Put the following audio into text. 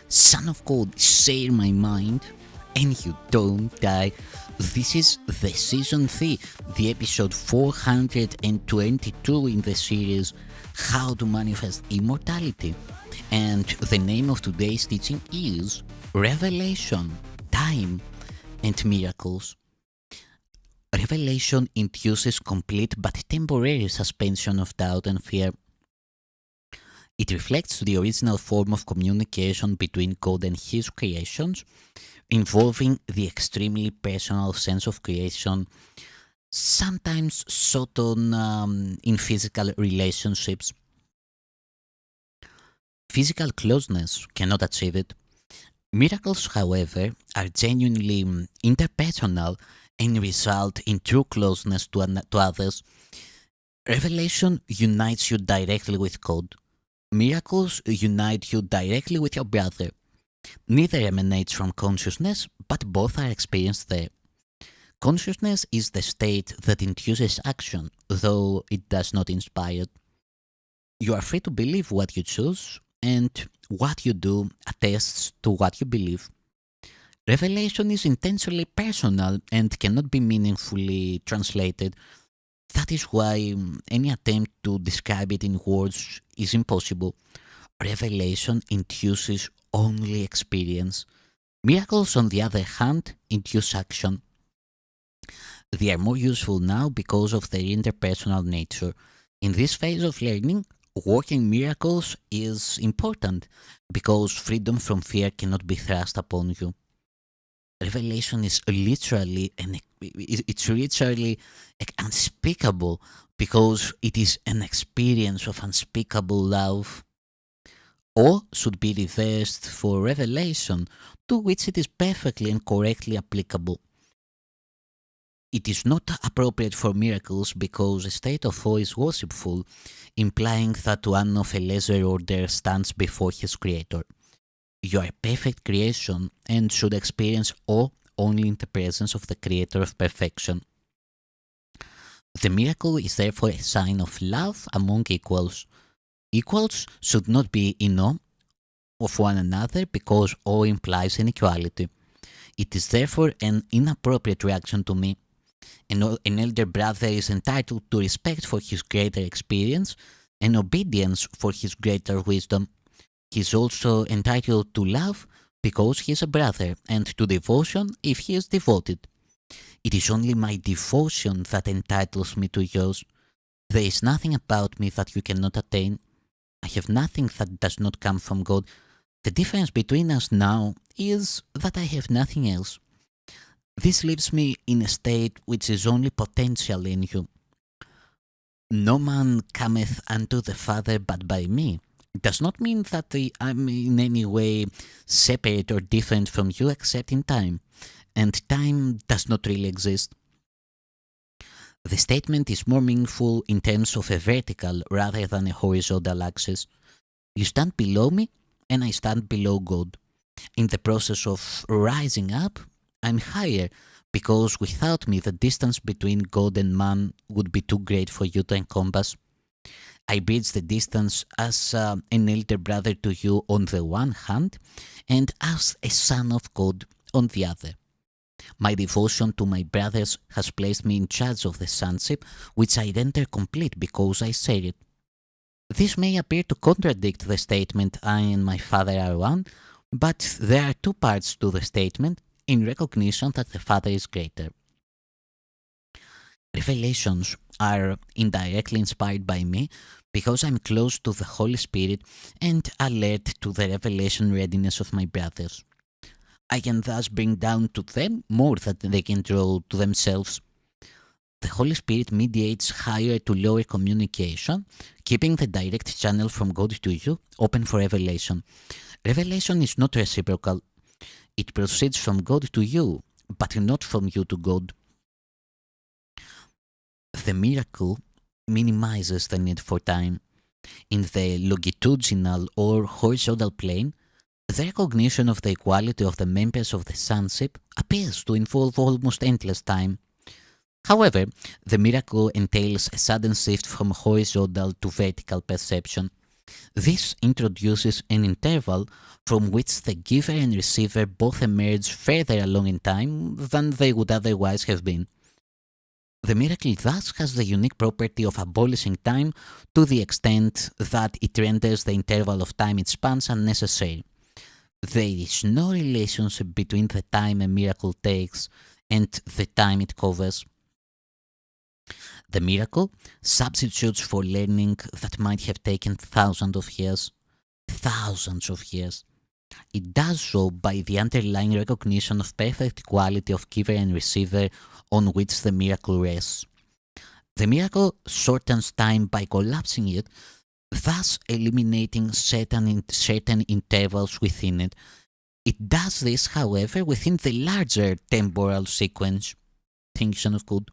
Son of God, share my mind, and you don't die. This is the season 3, the episode 422 in the series How to Manifest Immortality. And the name of today's teaching is Revelation, Time, and Miracles. Revelation induces complete but temporary suspension of doubt and fear. It reflects the original form of communication between God and His creations, involving the extremely personal sense of creation, sometimes sought on in physical relationships. Physical closeness cannot achieve it. Miracles, however, are genuinely interpersonal and result in true closeness to others. Revelation unites you directly with God. Miracles unite you directly with your brother. Neither emanates from consciousness, but both are experienced there. Consciousness is the state that induces action, though it does not inspire it. You are free to believe what you choose, and what you do attests to what you believe. Revelation is intentionally personal and cannot be meaningfully translated. That is why any attempt to describe it in words is impossible. Revelation induces only experience. Miracles, on the other hand, induce action. They are more useful now because of their interpersonal nature. In this phase of learning, working miracles is important because freedom from fear cannot be thrust upon you. Revelation is literally unspeakable because it is an experience of unspeakable love. Or should be reversed for revelation, to which it is perfectly and correctly applicable. It is not appropriate for miracles because a state of awe is worshipful, implying that one of a lesser order stands before his creator. You are perfect creation and should experience awe only in the presence of the creator of perfection. The miracle is therefore a sign of love among equals. Equals should not be in awe of one another because awe implies inequality. It is therefore an inappropriate reaction to me. An elder brother is entitled to respect for his greater experience and obedience for his greater wisdom. He is also entitled to love because he is a brother, and to devotion if he is devoted. It is only my devotion that entitles me to yours. There is nothing about me that you cannot attain. I have nothing that does not come from God. The difference between us now is that I have nothing else. This leaves me in a state which is only potential in you. No man cometh unto the Father but by me. It does not mean that I am in any way separate or different from you except in time, and time does not really exist. The statement is more meaningful in terms of a vertical rather than a horizontal axis. You stand below me, and I stand below God. In the process of rising up, I'm higher because without me, the distance between God and man would be too great for you to encompass. I bridge the distance as an elder brother to you on the one hand, and as a son of God on the other. My devotion to my brothers has placed me in charge of the sonship, which I render complete because I share it. This may appear to contradict the statement I and my Father are one, but there are two parts to the statement in recognition that the Father is greater. Revelations are indirectly inspired by me because I'm close to the Holy Spirit and alert to the revelation readiness of my brothers. I can thus bring down to them more than they can draw to themselves. The Holy Spirit mediates higher to lower communication, keeping the direct channel from God to you open for revelation. Revelation is not reciprocal. It proceeds from God to you, but not from you to God. The miracle minimizes the need for time. In the longitudinal or horizontal plane, the recognition of the equality of the members of the sonship appears to involve almost endless time. However, the miracle entails a sudden shift from horizontal to vertical perception. This introduces an interval from which the giver and receiver both emerge further along in time than they would otherwise have been. The miracle thus has the unique property of abolishing time to the extent that it renders the interval of time it spans unnecessary. There is no relationship between the time a miracle takes and the time it covers. The miracle substitutes for learning that might have taken thousands of years. Thousands of years. It does so by the underlying recognition of perfect equality of giver and receiver on which the miracle rests. The miracle shortens time by collapsing it, thus eliminating certain intervals within it. It does this, however, within the larger temporal sequence. Think son of good.